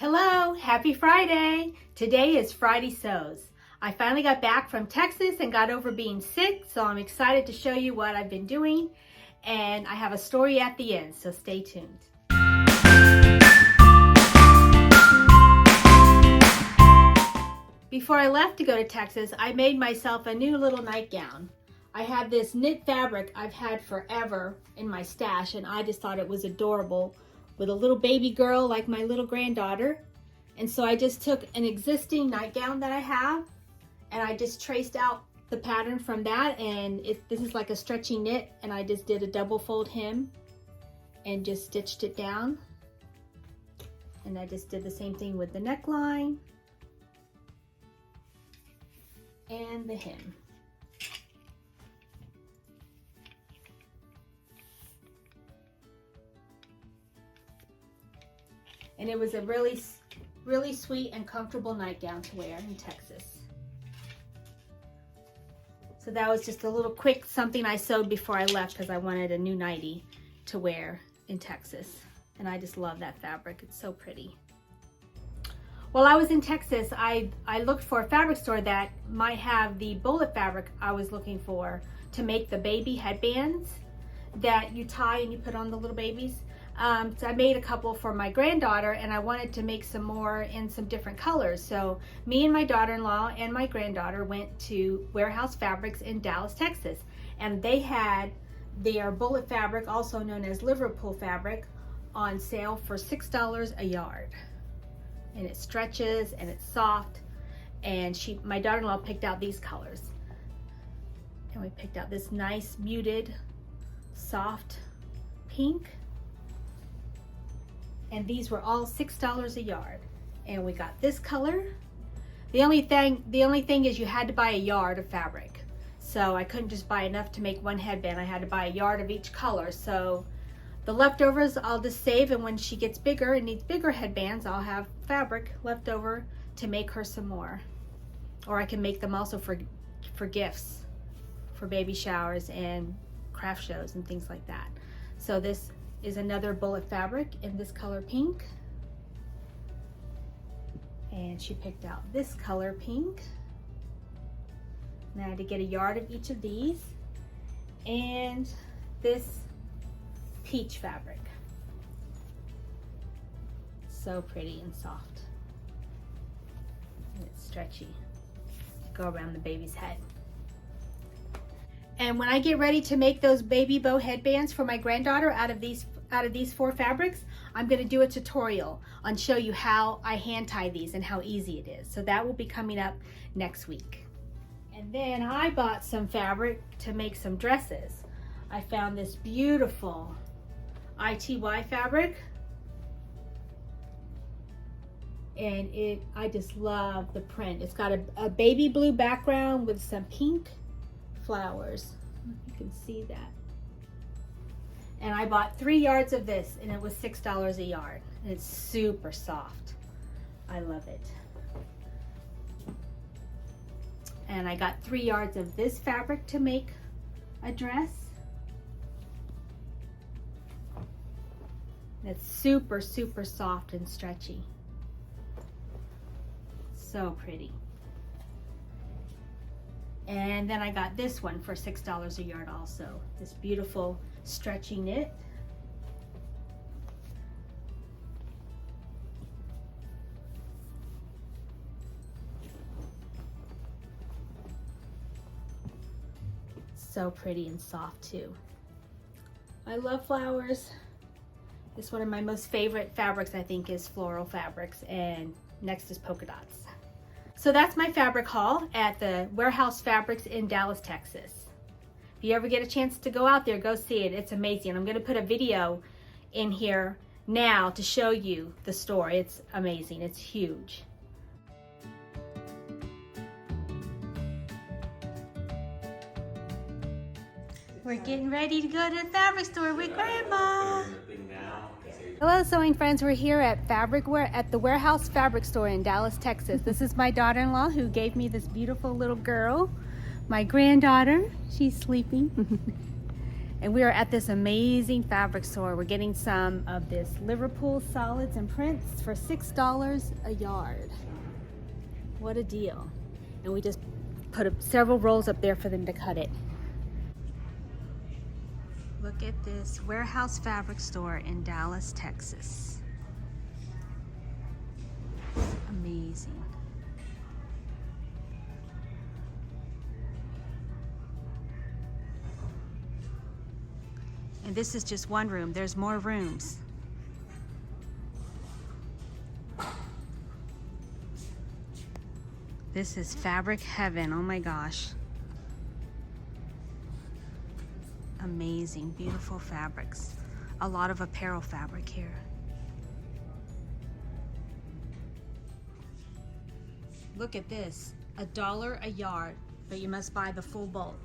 Hello, happy Friday. Today is Friday Sews. I finally got back from Texas and got over being sick, so I'm excited to show you what I've been doing. And I have a story at the end, so stay tuned. Before I left to go to Texas, I made myself a new little nightgown. I had this knit fabric I've had forever in my stash, and I just thought it was adorable with a little baby girl like my little granddaughter. And so I just took an existing nightgown that I have and I just traced out the pattern from that, and this is like a stretchy knit, and I just did a double fold hem and just stitched it down. And I just did the same thing with the neckline and the hem. And it was a really sweet and comfortable nightgown to wear in Texas. So that was just a little quick something I sewed before I left because I wanted a new nightie to wear in Texas. And I just love that fabric. It's so pretty. While I was in Texas, I looked for a fabric store that might have the bullet fabric I was looking for to make the baby headbands that you tie and you put on the little babies. So I made a couple for my granddaughter, and I wanted to make some more in some different colors. So me and my daughter-in-law and my granddaughter went to Warehouse Fabrics in Dallas, Texas, and they had their bullet fabric, also known as Liverpool fabric, on sale for $6 a yard. And it stretches and it's soft, and my daughter-in-law picked out these colors. And we picked out this nice muted soft pink. And these were all $6 a yard. And we got this color. The only thing is you had to buy a yard of fabric. So I couldn't just buy enough to make one headband. I had to buy a yard of each color. So the leftovers I'll just save, and when she gets bigger and needs bigger headbands, I'll have fabric left over to make her some more. Or I can make them also for gifts, for baby showers and craft shows and things like that. So this is another bullet fabric in this color pink. And she picked out this color pink. And I had to get a yard of each of these. And this peach fabric. So pretty and soft. And it's stretchy. Go around the baby's head. And when I get ready to make those baby bow headbands for my granddaughter out of these 4 fabrics, I'm going to do a tutorial on show you how I hand tie these and how easy it is. So that will be coming up next week. And then I bought some fabric to make some dresses. I found this beautiful ITY fabric, and I just love the print. It's got a baby blue background with some pink flowers. You can see that. And I bought 3 yards of this, and it was $6 a yard. And it's super soft. I love it. And I got 3 yards of this fabric to make a dress. It's super soft and stretchy. So pretty. And then I got this one for $6 a yard also. This beautiful stretchy knit. So pretty and soft too. I love flowers. This is one of my most favorite fabrics, I think, is floral fabrics, and next is polka dots. So that's my fabric haul at the Warehouse Fabrics in Dallas, Texas. If you ever get a chance to go out there, go see it. It's amazing. I'm going to put a video in here now to show you the store. It's amazing. It's huge. We're getting ready to go to the fabric store with Grandma. Hello, sewing friends. We're here at the Warehouse Fabric Store in Dallas, Texas. This is my daughter-in-law who gave me this beautiful little girl. My granddaughter, she's sleeping. And we are at this amazing fabric store. We're getting some of this Liverpool solids and prints for $6 a yard. What a deal. And we just put several rolls up there for them to cut it. Look at this warehouse fabric store in Dallas, Texas. Amazing. And this is just one room. There's more rooms. This is fabric heaven. Oh my gosh. Amazing, beautiful fabrics. A lot of apparel fabric here. Look at this, $1 a yard, but you must buy the full bulk.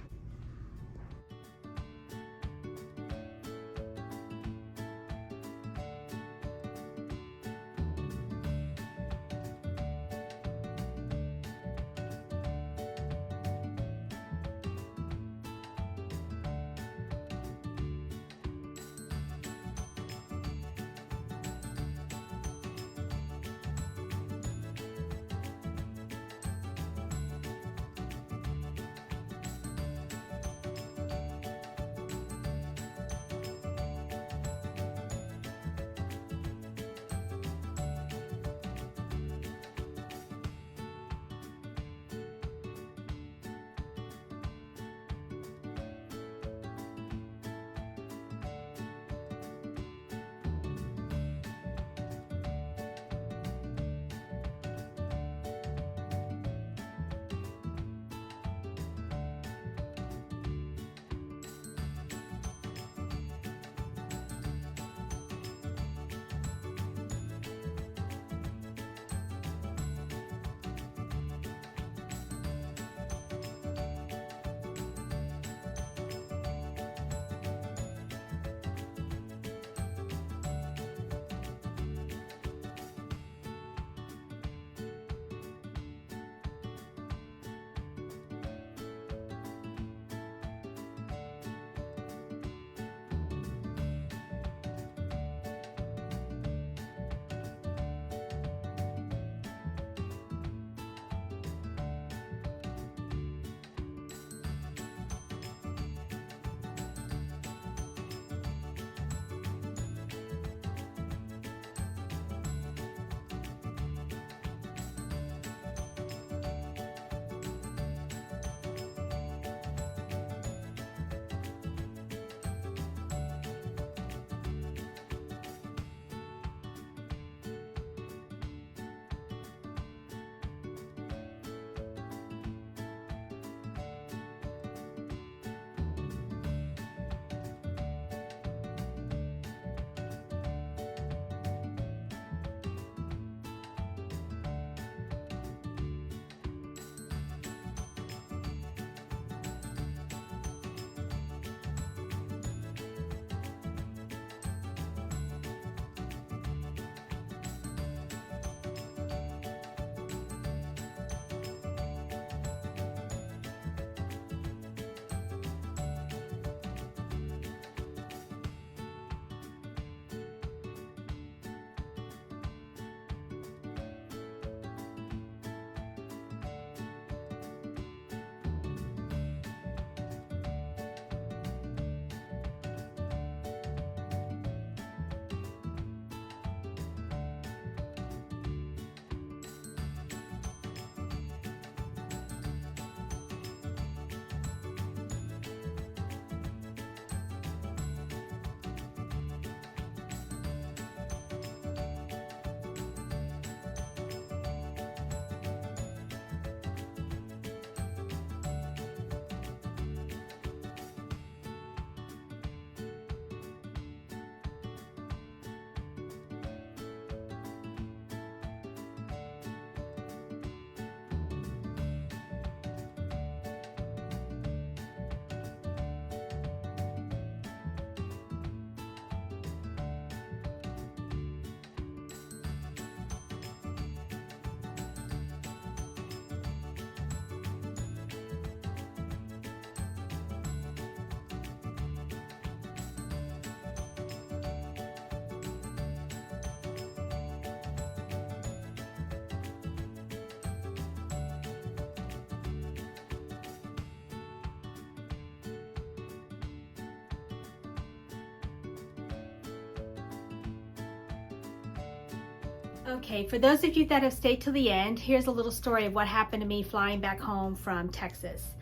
Okay, for those of you that have stayed till the end, here's a little story of what happened to me flying back home from Texas.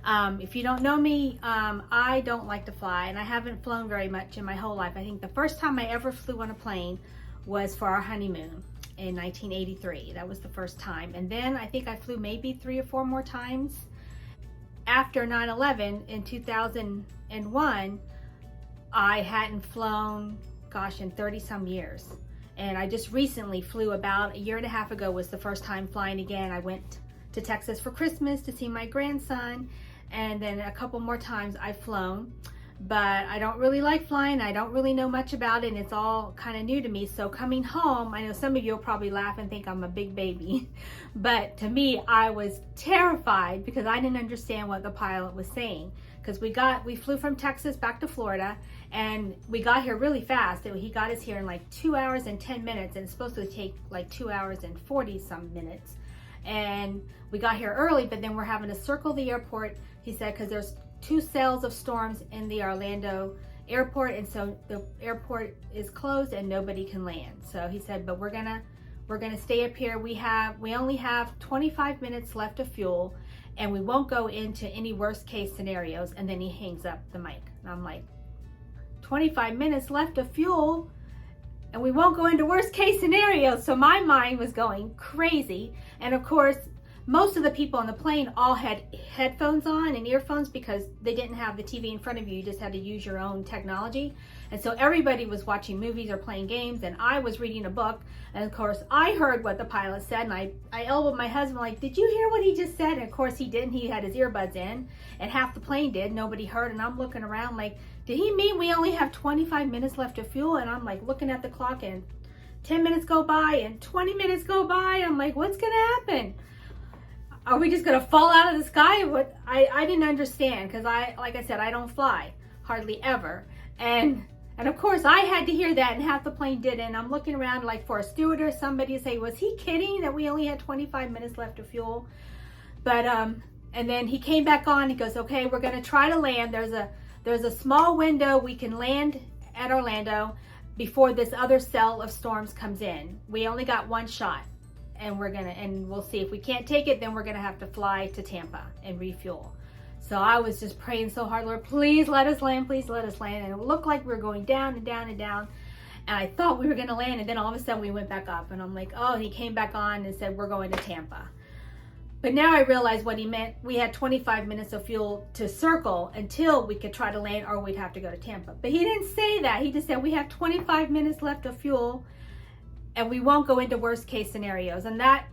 If you don't know me, I don't like to fly, and I haven't flown very much in my whole life. I think the first time I ever flew on a plane was for our honeymoon in 1983. That was the first time. And then I think I flew maybe 3 or 4 more times. After 9/11 in 2001, I hadn't flown, gosh, in 30 some years. And I just recently flew about a year and a half ago, was the first time flying again. I went to Texas for Christmas to see my grandson, and then a couple more times I've flown. But I don't really like flying. I don't really know much about it, and it's all kind of new to me. So coming home, I know some of you will probably laugh and think I'm a big baby, but to me, I was terrified because I didn't understand what the pilot was saying. Because we flew from Texas back to Florida, and we got here really fast. He got us here in like 2 hours and 10 minutes, and it's supposed to take like 2 hours and 40 some minutes. And we got here early, but then we're having to circle the airport, he said, because there's 2 cells of storms in the Orlando airport, and so the airport is closed and nobody can land. So he said, but we're gonna stay up here. We only have 25 minutes left of fuel, and we won't go into any worst case scenarios. And then he hangs up the mic, and I'm like, 25 minutes left of fuel and we won't go into worst case scenarios. So my mind was going crazy. And of course, most of the people on the plane all had headphones on and earphones because they didn't have the TV in front of you. You just had to use your own technology. And so everybody was watching movies or playing games, and I was reading a book. And of course, I heard what the pilot said, and I elbowed my husband like, did you hear what he just said? And of course he didn't. He had his earbuds in, and half the plane did. Nobody heard, and I'm looking around like, did he mean we only have 25 minutes left of fuel? And I'm like looking at the clock, and 10 minutes go by and 20 minutes go by. I'm like, what's gonna happen? Are we just gonna fall out of the sky? What? I didn't understand, because like I said, I don't fly hardly ever. And of course I had to hear that, and half the plane didn't. And I'm looking around like for a steward or somebody to say, was he kidding that we only had 25 minutes left of fuel? But and then he came back on, he goes, okay, we're gonna try to land. There's a small window we can land at Orlando before this other cell of storms comes in. We only got one shot. And we'll see. If we can't take it, then we're gonna have to fly to Tampa and refuel. So I was just praying so hard, Lord, please let us land, please let us land. And it looked like we were going down and down and down. And I thought we were gonna land, and then all of a sudden we went back up. And I'm like, oh, he came back on and said, we're going to Tampa. But now I realize what he meant. We had 25 minutes of fuel to circle until we could try to land, or we'd have to go to Tampa. But he didn't say that. He just said, we have 25 minutes left of fuel, and we won't go into worst case scenarios. And that,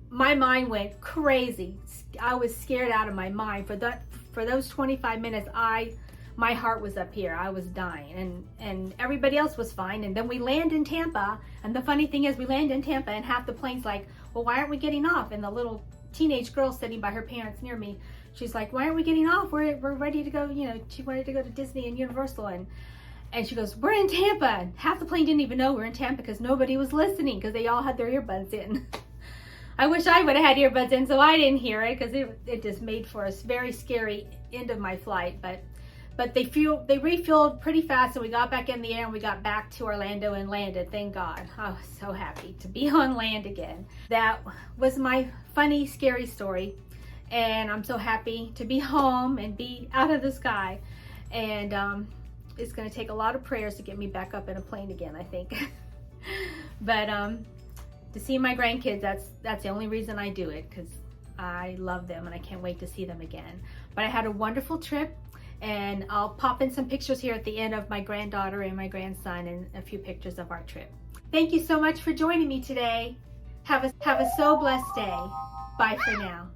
my mind went crazy. I was scared out of my mind. For those 25 minutes, my heart was up here. I was dying, and everybody else was fine. And then we land in Tampa, and the funny thing is we land in Tampa, and half the plane's like, well, why aren't we getting off? And the little teenage girl sitting by her parents near me, she's like, why aren't we getting off? We're ready to go. You know, she wanted to go to Disney and Universal, and she goes, we're in Tampa. And half the plane didn't even know we're in Tampa because nobody was listening, because they all had their earbuds in. I wish I would have had earbuds in so I didn't hear it, because it just made for a very scary end of my flight. But they refueled pretty fast, and we got back in the air, and we got back to Orlando and landed. Thank God. I was so happy to be on land again. That was my funny, scary story. And I'm so happy to be home and be out of the sky. And it's going to take a lot of prayers to get me back up in a plane again, I think. But to see my grandkids, that's the only reason I do it, because I love them and I can't wait to see them again. But I had a wonderful trip, and I'll pop in some pictures here at the end of my granddaughter and my grandson, and a few pictures of our trip. Thank you so much for joining me today. Have a so blessed day. Bye for now.